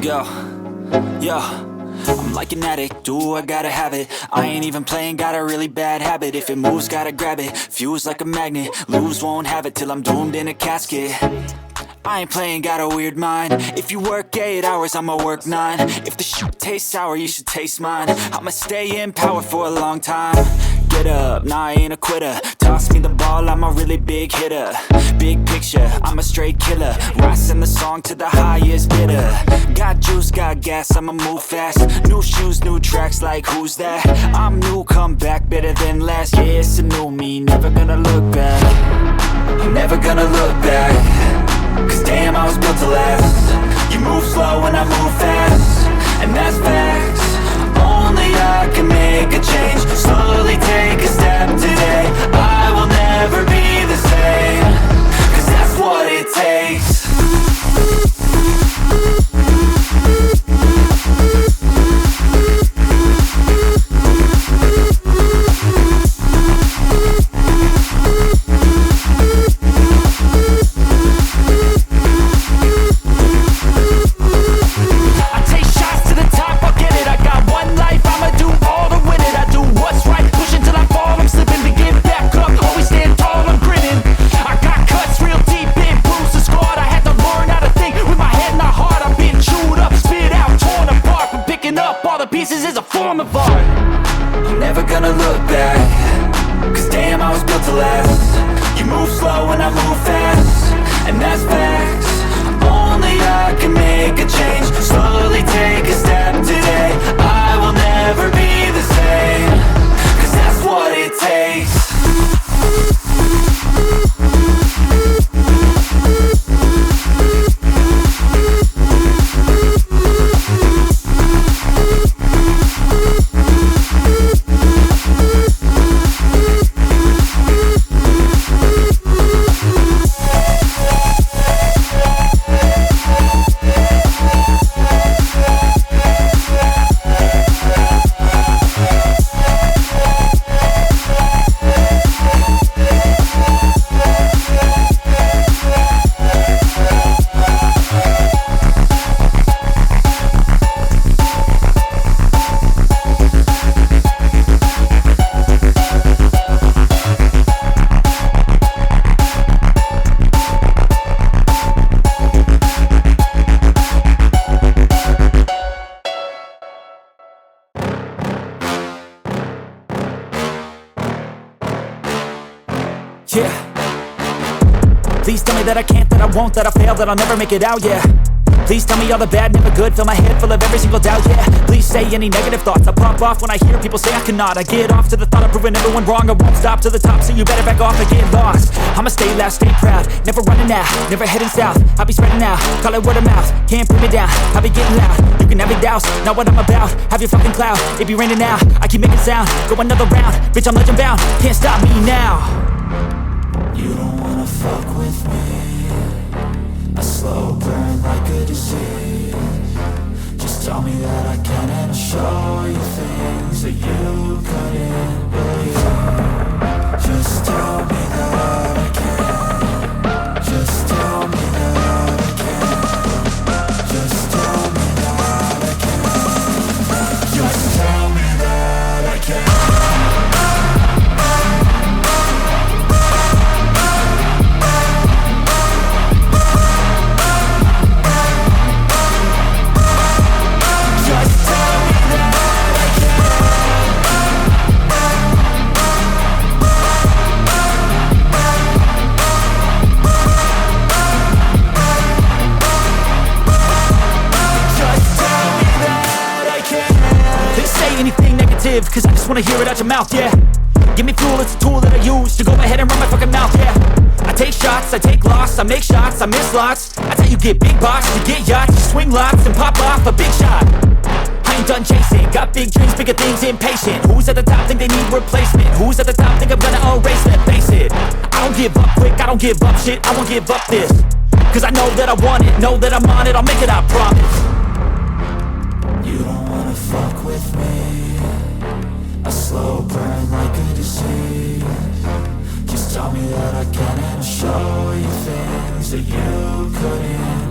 Yo, yo, I'm like an addict, do I gotta have it. I ain't even playing, got a really bad habit. If it moves, gotta grab it, fuse like a magnet. Lose, won't have it till I'm doomed in a casket. I ain't playing, got a weird mind. If you work 8 hours, I'ma work 9. If the shit tastes sour, you should taste mine. I'ma stay in power for a long time. Get up, nah, I ain't a quitter. Toss me the ball, I'm a really big hitter. Big picture, I'm a straight killer. Rising the song to the highest bidder. Got juice, got gas, I'ma move fast. New shoes, new tracks, like who's that? I'm new, come back, better than last. Yeah, it's a new me, never gonna look back. I'm never gonna look back. Cause damn, I was built to last. You move slow and I move fast, and that's facts. Only I can make a change. Slowly take a step today. I will never be the same. Cause that's what it takes. Pieces is a form of art. I'm never gonna look back. Cause damn, I was built to last. You move slow and I move fast, and that's facts. Only I can make a change. Slowly take a step today. I will never be the same. Cause that's what it takes. Yeah. Please tell me that I can't, that I won't, that I fail, that I'll never make it out, yeah. Please tell me all the bad, never good, fill my head full of every single doubt, yeah. Please say any negative thoughts, I pop off when I hear people say I cannot. I get off to the thought of proving everyone wrong. I won't stop to the top, so you better back off and get lost. I'ma stay loud, stay proud, never running out, never heading south. I'll be spreading out, call it word of mouth. Can't put me down, I'll be getting loud. You can have your doubts, not what I'm about. Have your fucking cloud, it be raining now. I keep making sound, go another round. Bitch, I'm legend bound, can't stop me now. You don't wanna fuck with me. A slow burn like a disease. Just tell me that I can and I'll show you things that you couldn't believe. Just tell me that I can. Just tell me that I can. Just tell me that I can. Just tell me that I can. Cause I just wanna hear it out your mouth, yeah. Give me fuel, it's a tool that I use to go ahead and run my fucking mouth, yeah. I take shots, I take loss, I make shots, I miss lots. That's how you get big boss, you get yachts, you swing lots and pop off a big shot. I ain't done chasing, got big dreams, bigger things, impatient. Who's at the top think they need replacement? Who's at the top think I'm gonna erase them? Face it, I don't give up quick, I don't give up shit, I won't give up this. Cause I know that I want it, know that I'm on it, I'll make it, I promise. You don't wanna fuck with me. A slow burn like a disease. Just tell me that I can and I'll show you things that you couldn't